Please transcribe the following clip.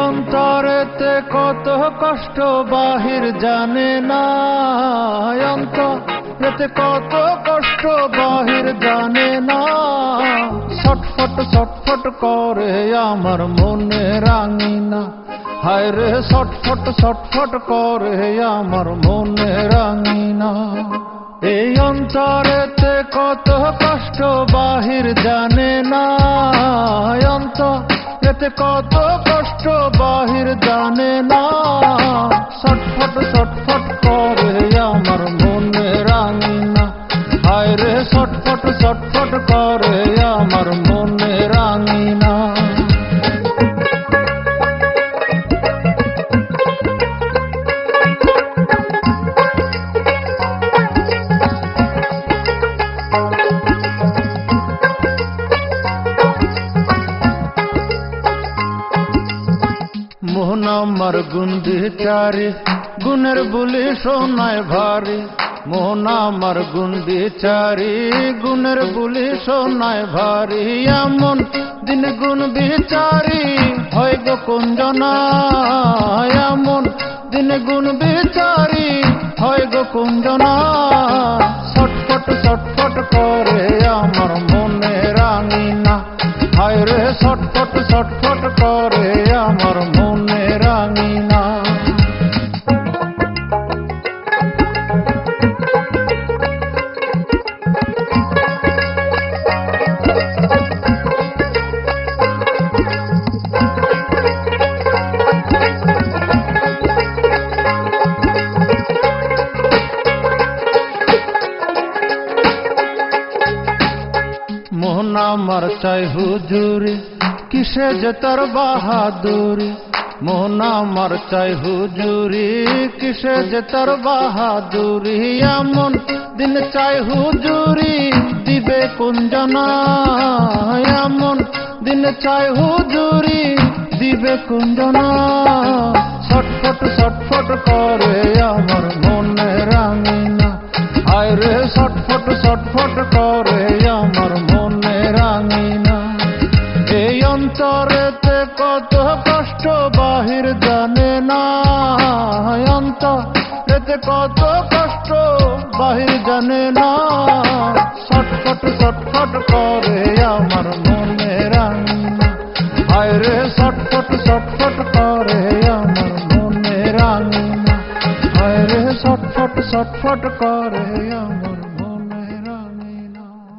অন্তরেতে কত কষ্ট বাহির জানে না, অন্তরেতে কত কষ্ট বাহির জানে না। ছটফট ছটফট করে আমার মনে রাঙিনা, হায় রে ছটফট ছটফট করে আমার মনে রাঙিনা। এই অন্তরেতে কত কষ্ট বাহির জানে না, অন্তরেতে কত কষ্ট বাহির জানে না। ছটফট ছটফট করে আমার মনে রাঙিনা, হায় রে ছটফট ছটফট করে আমার মনে রাঙিনা। মোহন আমার গুণ বিচারি, গুণের বুলি সোনায় ভারী। মোহন আমার গুণ বিচারি, গুণের বুলি সোনায় ভারী। এমন দিন গুণ বিচারি হয় গো কুঞ্জনা, এমন দিন গুণ বিচারি হয় গো কুঞ্জনা। ছটফট ছটফট করে আমার মনে রাঙিনা, হায় রে ছটফট ছটফট করে আমার মনে রাঙিনা। মোহন আমার চাই হুজুরি, কিসে যে তার বাহাদুরি। মোহন আমার চাই হুজুরি, কিসে যে তার বাহাদুরি। এমন দিন চাই হুজুরি দিবে কুঞ্জনা, এমন দিন চাই হুজুরি দিবে কুঞ্জনা। ছটফট ছটফট করে আমার মনে রাঙিনা, হায় রে ছটফট ছটফট করে আমার মনে রাঙিনা। এই অন্তরেতে কত কষ্ট বাহির জানে না, অন্তরেতে কত কষ্ট বাহির জানে না। ছটফট ছটফট করে আমার মনে রাঙিনা, হায় রে ছটফট ছটফট করে আমার মনে রাঙিনা, হায় রে ছটফট ছটফট করে আমার